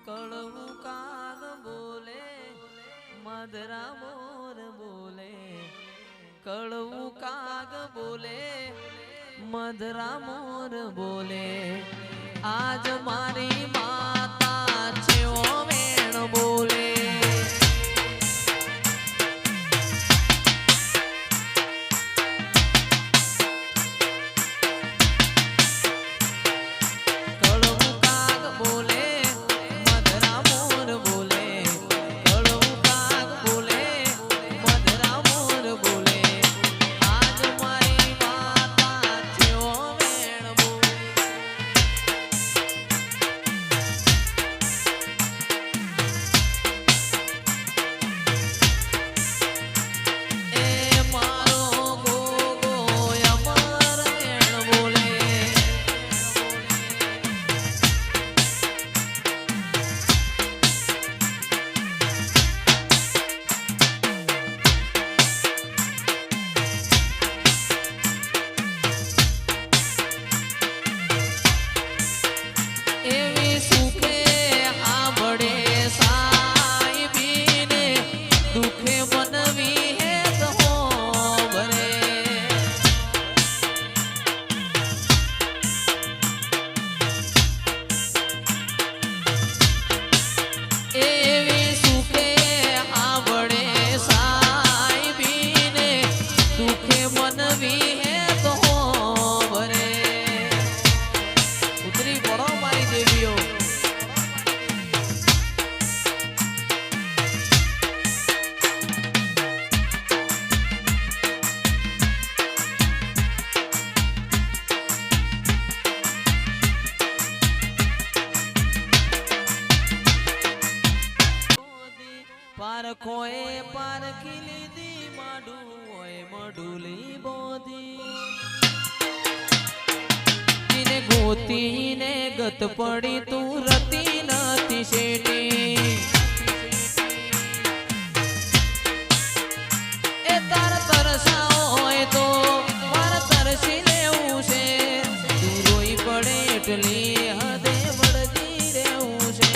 કળવું કાગ બોલે મધરા મોર બોલે કળવું કાગ બોલે મધરા મોર બોલે આજ મારી માતા છે ઓ વેણ બોલે પારખોએ પારખી લીધી માડું હોય મડુલી બોધી જીને ગોતીને ગત પડી તું રતી નથી શેટી એ તાર તરસાઓ હોય તો માર તરસી લેવું છે તું રોઈ પડે એટલી હદે વળગી રહેવું છે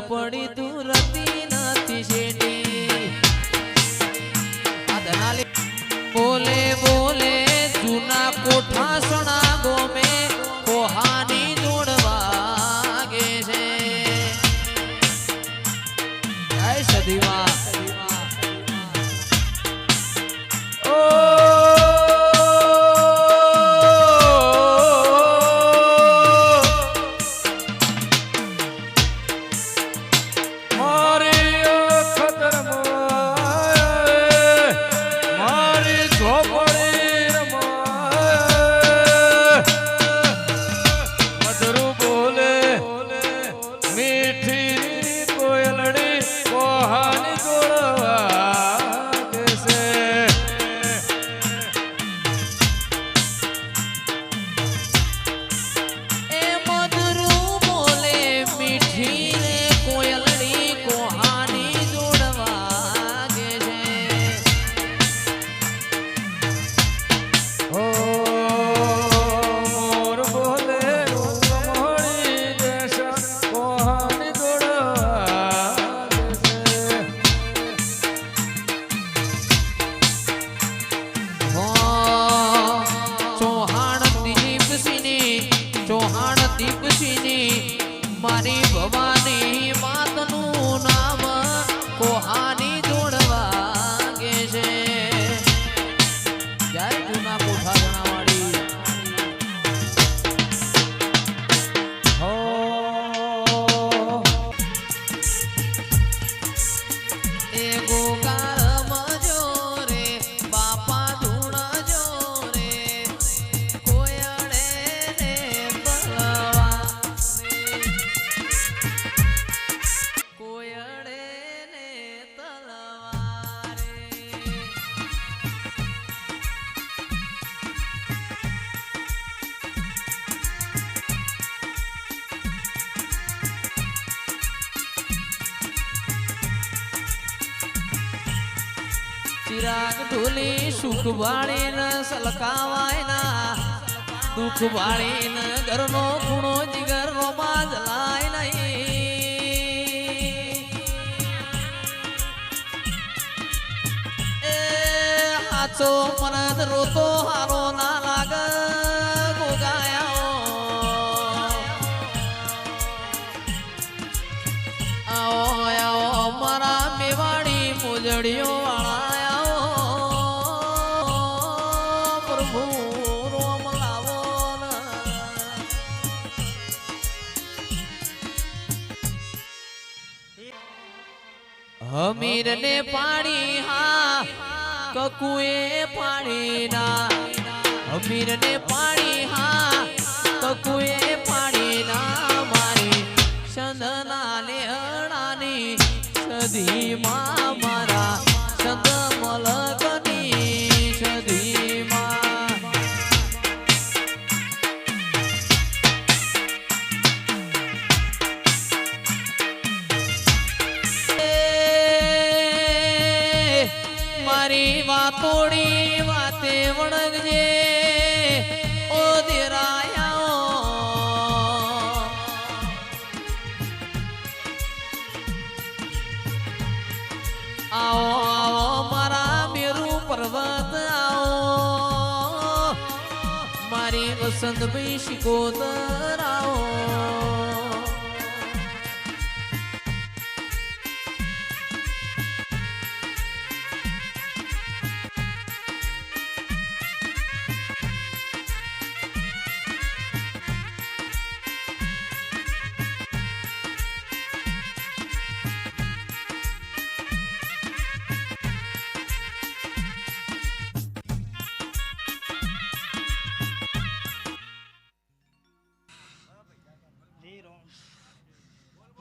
પડી તું રતી નથી શેટી બોલે બોલે જૂના કોઠા સણા ગોમે કોહાની જોડવા ગે છે જય સદીવા મારી ભવાની માતનું નામ કોહાની જોડવા ગે છે જય જૂના કોઠા જણાવાળી હો એ ગોગાર મજો રે બાપા ધૂણ જો રે કોયડે ને બળવા ચિરાગ ઢોલી સુખ વાળીને સલકાવાય ના દુઃખ વાળીને ઘરનો ખૂણો જીગર નો બાજલાય નહીં હાચો મનદ રોતો હારો ના લાગ ગોગાયા આવો આવો મારા મેવાડી મોજડીઓ વાળા પ્રભુ રોમ લાવો હમીર ને પાણી હા કકુએ પાણી ના હમીર ને પાણી હા કકુએ પાણી ના મારી ચંદના ને અણાની સધી માં મારા ચંદ મલકની સધી માં મારી વાતોડી વાતે વણગજે ઓ દેરાયા આવો આવો મારા મેરુ પર્વત આવો મારી વસંતભાઈ શિકોતર આવો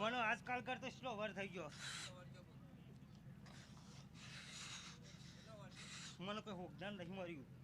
મને આજકાલ કરતો સ્લો વર થઈ ગયો મને કોઈ હોગદાન નહીં મળ્યું